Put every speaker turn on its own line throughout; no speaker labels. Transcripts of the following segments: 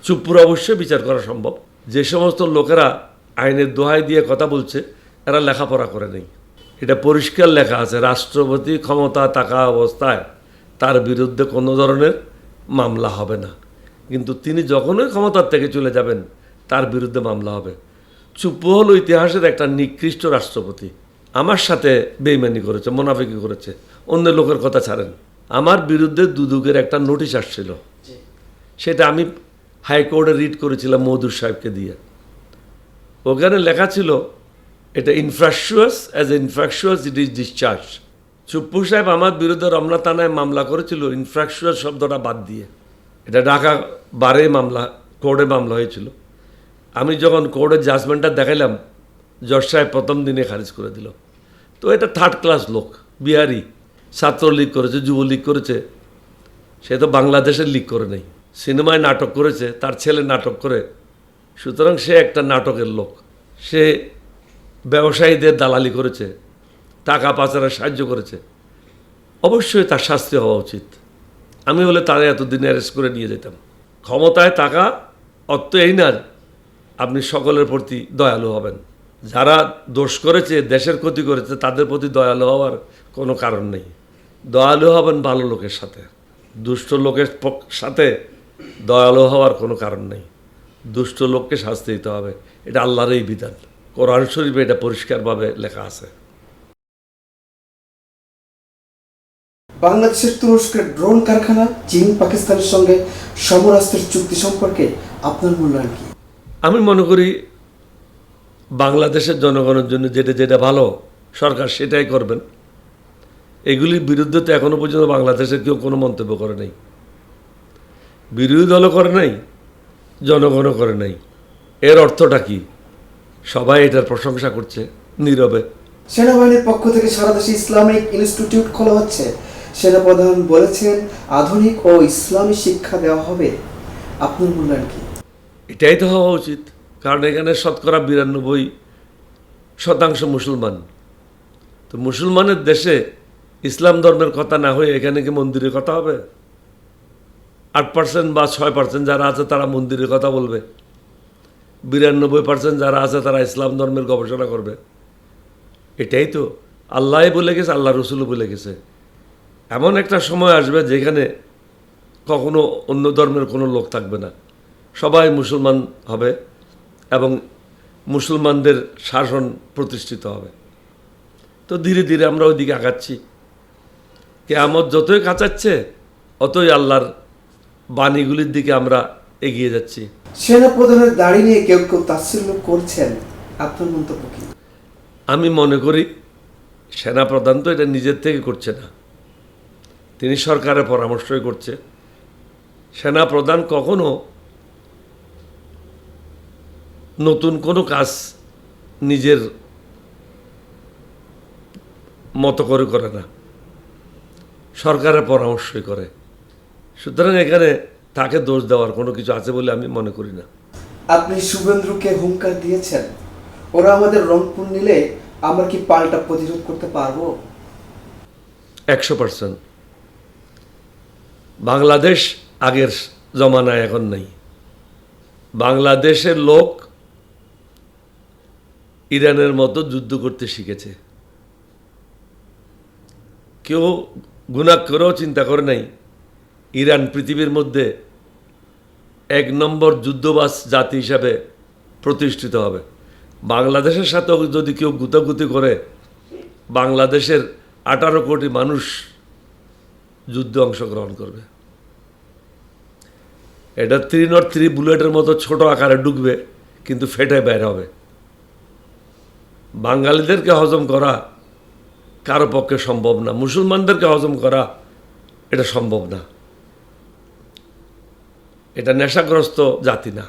চুপ্পুর অবশ্যই বিচার করা সম্ভব। যে সমস্ত লোকেরা আইনের দোহাই দিয়ে কথা বলছে এরা লেখাপড়া করে নেই। এটা পরিষ্কার লেখা আছে, রাষ্ট্রপতি ক্ষমতা থাকা অবস্থায় তার বিরুদ্ধে কোনো ধরনের মামলা হবে না, কিন্তু তিনি যখনই ক্ষমতার থেকে চলে যাবেন তার বিরুদ্ধে মামলা হবে। চুপ্পু হলো ইতিহাসের একটা নিকৃষ্ট রাষ্ট্রপতি। আমার সাথে বেইমানি করেছে, মুনাফিকি করেছে, অন্য লোকের কথা ছাড়েন। আমার বিরুদ্ধে দুদকের একটা নোটিশ আসছিল, সেটা আমি হাইকোর্টে রিড করেছিলাম মওদুদ সাহেবকে দিয়ে। ওখানে লেখা ছিল এটা infructuous, as infructuous it is discharge. Chuppu সাহেব আমার বিরুদ্ধে রমনা থানায় মামলা করেছিল ইনফ্রাকচুয়াস শব্দটা বাদ দিয়ে। এটা ঢাকা বারে মামলা, কোর্টে মামলা হয়েছিল। আমি যখন কোর্টের জাজমেন্টটা দেখাইলাম, জজ সাহেব প্রথম দিনে খারিজ করে দিল। তো এটা থার্ড ক্লাস লোক, বিহারি, ছাত্রলীগ করেছে, যুবলীগ করেছে, সে তো বাংলাদেশের লীগ করে নেই। সিনেমায় নাটক করেছে, তার ছেলে নাটক করে, সুতরাং সে একটা নাটকের লোক। সে ব্যবসায়ীদের দালালি করেছে, টাকা পাচারে সাহায্য করেছে, অবশ্যই তার শাস্তি হওয়া উচিত। আমি হলে তারা এতদিনে অ্যারেস্ট করে নিয়ে যেতাম। ক্ষমতায় থাকা অর্থ এই না আপনি সকলের প্রতি দয়ালু হবেন। যারা দোষ করেছে, দেশের ক্ষতি করেছে, তাদের প্রতি দয়ালু হওয়ার কোনো কারণ নেই। দয়ালু হবেন ভালো লোকের সাথে, দুষ্ট লোকের সাথে দয়ালু হওয়ার কোনো কারণ নেই। দুষ্ট লোককে শাস্তি দিতে হবে, এটা আল্লাহরই বিধান। কোরআন শরীফে এটা পরিষ্কারভাবে লেখা আছে।
বাংলাদেশের তুরস্কের ড্রোন কারখানা চীন পাকিস্তানের সঙ্গে সমরাস্ত্রের চুক্তি সম্পর্কে আপনার মূল্যায়ন কি?
আমি মনে করি বাংলাদেশের জনগণের জন্য যেটা যেটা ভালো সরকার সেটাই করবেন। এগুলির বিরুদ্ধে তো এখনও পর্যন্ত বাংলাদেশের কেউ কোনো মন্তব্য করে নাই, বিরোধী দলও করে নাই, জনগণও করে নাই। এর অর্থটা কি? সবাই এটার প্রশংসা করছে নীরবে।
সেনাবাহিনীর পক্ষ থেকে সারা দেশে ইসলামিক ইনস্টিটিউট খোলা হচ্ছে, সেনাপ্রধান বলেছেন আধুনিক ও ইসলামী শিক্ষা দেওয়া হবে। আপনার মূল্যায়ন কি?
এটাই তো হওয়া উচিত, কারণ এখানে শতকরা 92% মুসলমান। তো মুসলমানের দেশে ইসলাম ধর্মের কথা না হয়ে এখানে কি মন্দিরের কথা হবে? 8% বা 6% যারা আছে তারা মন্দিরের কথা বলবে, 92% যারা আছে তারা ইসলাম ধর্মের গবেষণা করবে। এটাই তো আল্লাহ বলে গেছে, আল্লাহ রসুলও বলে গেছে। এমন একটা সময় আসবে যেখানে কখনো অন্য ধর্মের কোনো লোক থাকবে না, সবাই মুসলমান হবে এবং মুসলমানদের শাসন প্রতিষ্ঠিত হবে। তো ধীরে ধীরে আমরা ওই দিকে আগাচ্ছি। কিয়ামত যতই কাছাচ্ছে অতই আল্লাহর বাণীগুলির দিকে আমরা এগিয়ে যাচ্ছি।
সেনাপ্রধানের দাড়ি নিয়ে কেউ কেউ তাচ্ছিল্য করছেন, আপনার মন্তব্য কি?
আমি মনে করি সেনাপ্রধান তো এটা নিজের থেকে করছে না, তিনি সরকারের পরামর্শই করছে। সেনাপ্রধান কখনো নতুন কোনো কাজ নিজের মতো করে করে না, সরকারের পরামর্শই করে। সুতরাং এখানে তাকে দোষ দেওয়ার কোনো কিছু আছে বলে আমি মনে করি না।
আপনি শুভেন্দুকে হুঙ্কার দিয়েছেন, ওরা আমাদের রংপুর নিলে আমরা কি পাল্টা প্রতিরোধ করতে পারবো?
100%। বাংলাদেশ আগের জমানায় এখন নেই। বাংলাদেশের লোক ইরানের মতো যুদ্ধ করতে শিখেছে। কেউ গুনাহ করেও চিন্তা করে নাই ইরান পৃথিবীর মধ্যে 1 নম্বর যুদ্ধবাজ জাতি হিসাবে প্রতিষ্ঠিত হবে। বাংলাদেশের সাথেও যদি কেউ গুতাগুতি করে, বাংলাদেশের 18 কোটি মানুষ যুদ্ধে অংশগ্রহণ করবে। এটা 303 বুলেটের মতো ছোট আকারে ঢুকবে, কিন্তু ফেটে বের হবে। বাঙালিদেরকে হজম করা কারো পক্ষে সম্ভব না, মুসলমানদেরকে হজম করা এটা সম্ভব না। এটা নেশাগ্রস্ত জাতি না,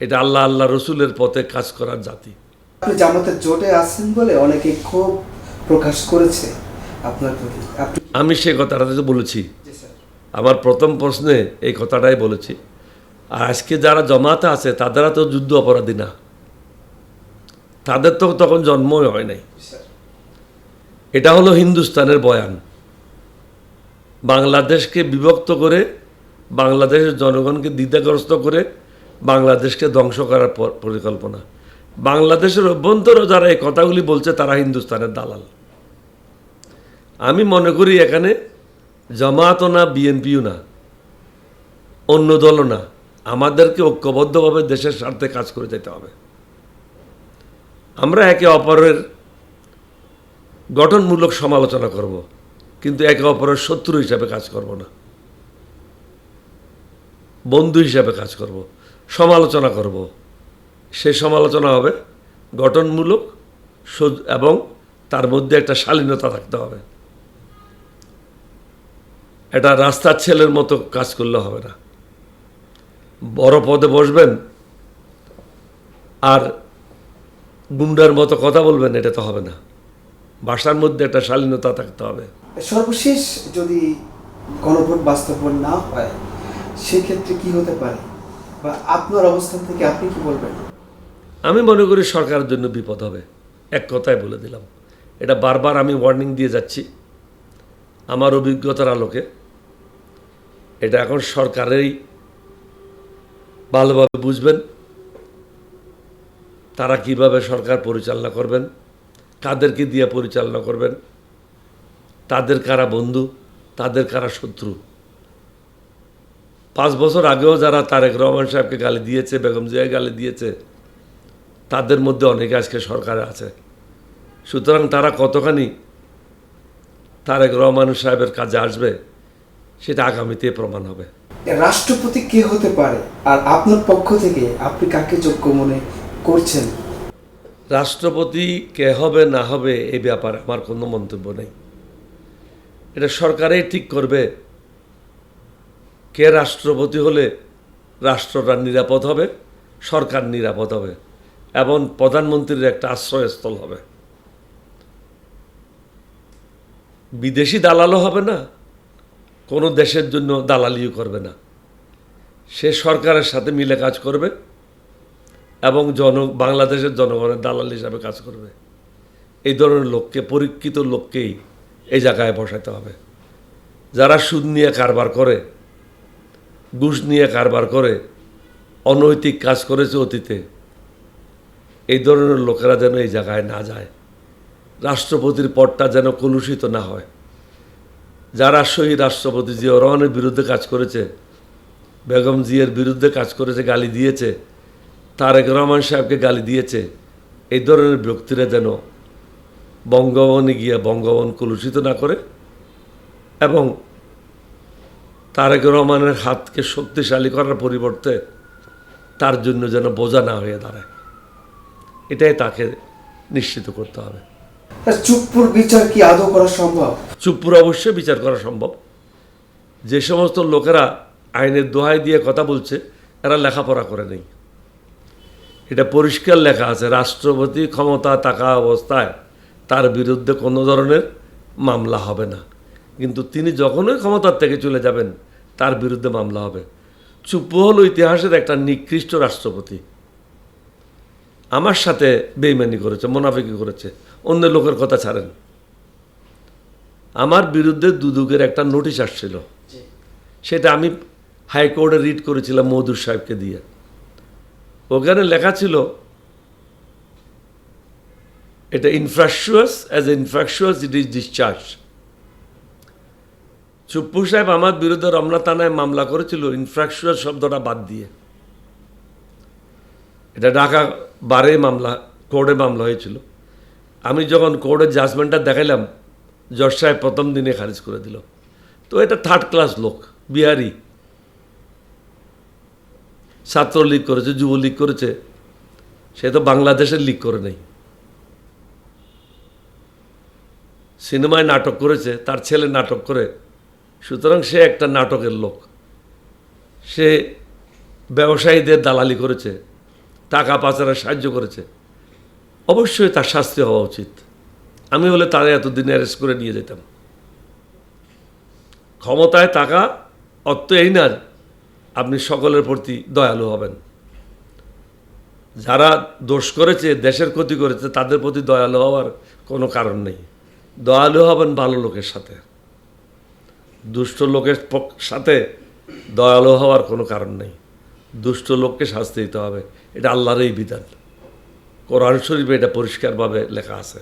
এটা আল্লাহ আল্লাহ রসুলের পথে কাজ করার জাতি।
আপনি জামাতের জোটে আছেন বলে অনেকে ক্ষোভ প্রকাশ করেছে আপনার প্রতি,
আমি সে কথাটা তো বলেছি, আমার প্রথম প্রশ্নে এই কথাটাই বলেছি। আর আজকে যারা জমাতে আছে তাদেরা তো যুদ্ধ অপরাধী না, তাদের তো তখন জন্মই হয় নাই। এটা হলো হিন্দুস্তানের বয়ান। বাংলাদেশকে বিভক্ত করে বাংলাদেশের জনগণকে দ্বিধাগ্রস্ত করে বাংলাদেশকে ধ্বংস করার পরিকল্পনা। বাংলাদেশের অভ্যন্তরে যারা এই কথাগুলি বলছে তারা হিন্দুস্তানের দালাল। আমি মনে করি এখানে জামাতও না, বিএনপিও না, অন্য দলও না, আমাদেরকে ঐক্যবদ্ধভাবে দেশের স্বার্থে কাজ করে যেতে হবে। আমরা একে অপরের গঠনমূলক সমালোচনা করব, কিন্তু একে অপরের শত্রু হিসাবে কাজ করব না, বন্ধু হিসাবে কাজ করব, সমালোচনা করব। সেই সমালোচনা হবে গঠনমূলক এবং তার মধ্যে একটা শালীনতা থাকতে হবে। এটা রাস্তার ছেলের মতো কাজ করলে হবে না। বড় পদে বসবেন আর গুন্ডার মতো কথা বলবেন, এটা তো হবে না। ভাষার মধ্যে একটা শালীনতা থাকতে হবে।
সর্বশেষ যদি গণভোট বাস্তবায়ন না হয় সেক্ষেত্রে কি হতে পারে, বা আপনার অবস্থান থেকে আপনি কি বলবেন?
আমি মনে করি সরকারের জন্য বিপদ হবে। এক কথায় বলে দিলাম, এটা বারবার আমি ওয়ার্নিং দিয়ে যাচ্ছি আমার অভিজ্ঞতার আলোকে। এটা এখন সরকারেরই ভালোভাবে বুঝবেন তারা কিভাবে সরকার পরিচালনা করবেন, কাদেরকে দিয়ে পরিচালনা করবেন, তাদের কারা বন্ধু, তাদের কারা শত্রু। 5 বছর আগেও যারা তারেক রহমান সাহেবকে গালি দিয়েছে, বেগম জিয়াকে গালি দিয়েছে, তাদের মধ্যে অনেকে আজকে সরকারে আছে। সুতরাং তারা কতখানি তারেক রহমান সাহেবের কাজে আসবে সেটা আগামীতে প্রমাণ হবে।
রাষ্ট্রপতি কে হতে পারে, আর আপনার পক্ষ থেকে আপনি কাকে যোগ্য মনে করছেন?
রাষ্ট্রপতি কে হবে না হবে এই ব্যাপারে আমার কোনো মন্তব্য নেই। এটা সরকারেই ঠিক করবে কে রাষ্ট্রপতি হলে রাষ্ট্রটা নিরাপদ হবে, সরকার নিরাপদ হবে এবং প্রধানমন্ত্রীর একটা আশ্রয়স্থল হবে। বিদেশি দালালও হবে না, কোনো দেশের জন্য দালালিও করবে না। সে সরকারের সাথে মিলে কাজ করবে এবং বাংলাদেশের জনগণের দালাল হিসাবে কাজ করবে। এই ধরনের লোককে, পরীক্ষিত লোককেই এই জায়গায় বসাতে হবে। যারা সুদ নিয়ে কারবার করে, ঘুষ নিয়ে কারবার করে, অনৈতিক কাজ করেছে অতীতে, এই ধরনের লোকেরা যেন এই জায়গায় না যায়। রাষ্ট্রপতির পদটা যেন কলুষিত না হয়। যারা শহীদ রাষ্ট্রপতি জিয়াউর রহমানের বিরুদ্ধে কাজ করেছে, বেগম জিয়ার বিরুদ্ধে কাজ করেছে, গালি দিয়েছে, তারেক রহমান সাহেবকে গালি দিয়েছে, এই ধরনের ব্যক্তিরা যেন বঙ্গভবনে গিয়ে বঙ্গভবন কলুষিত না করে এবং তারেক রহমানের হাতকে শক্তিশালী করার পরিবর্তে তার জন্য যেন বোঝা না হয়ে দাঁড়ায়। এটাই তাকে নিশ্চিত করতে হবে।
চুপ্পুর বিচার কি আদৌ করা সম্ভব?
চুপ্পুর অবশ্যই বিচার করা সম্ভব। যে সমস্ত লোকেরা আইনের দোহাই দিয়ে কথা বলছে এরা লেখাপড়া করে নেই। এটা পরিষ্কার লেখা আছে, রাষ্ট্রপতি ক্ষমতা থাকা অবস্থায় তার বিরুদ্ধে কোনো ধরনের মামলা হবে না, কিন্তু তিনি যখনই ক্ষমতার থেকে চলে যাবেন তার বিরুদ্ধে মামলা হবে। চুপ্পু হল ইতিহাসের একটা নিকৃষ্ট রাষ্ট্রপতি। আমার সাথে বেইমানি করেছে, মুনাফিকি করেছে, অন্য লোকের কথা ছাড়েন। আমার বিরুদ্ধে দুদকের একটা নোটিশ আসছিল, সেটা আমি হাইকোর্টে রিড করেছিলাম মওদুদ সাহেবকে দিয়ে। ওখানে লেখা ছিল এটা infructuous, as infructuous it is discharge. Chuppu সাহেব আমার বিরুদ্ধে রমনা থানায় মামলা করেছিল ইনফ্রাকচুয়াস শব্দটা বাদ দিয়ে। এটা ঢাকা বারে মামলা, কোর্টে মামলা হয়েছিল। আমি যখন কোর্টের জাজমেন্টটা দেখাইলাম, জজ সাহেব প্রথম দিনে খারিজ করে দিল। তো এটা 3rd ক্লাস লোক, বিহারি, ছাত্রলীগ করেছে, যুবলীগ করেছে, সে তো বাংলাদেশের লীগ করে নেই। সিনেমায় নাটক করেছে, তার ছেলে নাটক করে, সুতরাং সে একটা নাটকের লোক। সে ব্যবসায়ীদের দালালি করেছে, টাকা পাচারের সাহায্য করেছে, অবশ্যই তার শাস্তি হওয়া উচিত। আমি হলে তারা এতদিন অ্যারেস্ট করে নিয়ে যেতাম। ক্ষমতায় থাকা অর্থ এই না আপনি সকলের প্রতি দয়ালু হবেন। যারা দোষ করেছে, দেশের ক্ষতি করেছে, তাদের প্রতি দয়ালু হওয়ার কোনো কারণ নেই। দয়ালু হবেন ভালো লোকের সাথে। দুষ্ট লোকের সাথে দয়ালু হওয়ার কোনো কারণ নেই। দুষ্ট লোককে শাস্তি দিতে হবে, এটা আল্লাহরই বিধান। কোরআন শরীফে এটা পরিষ্কারভাবে লেখা আছে।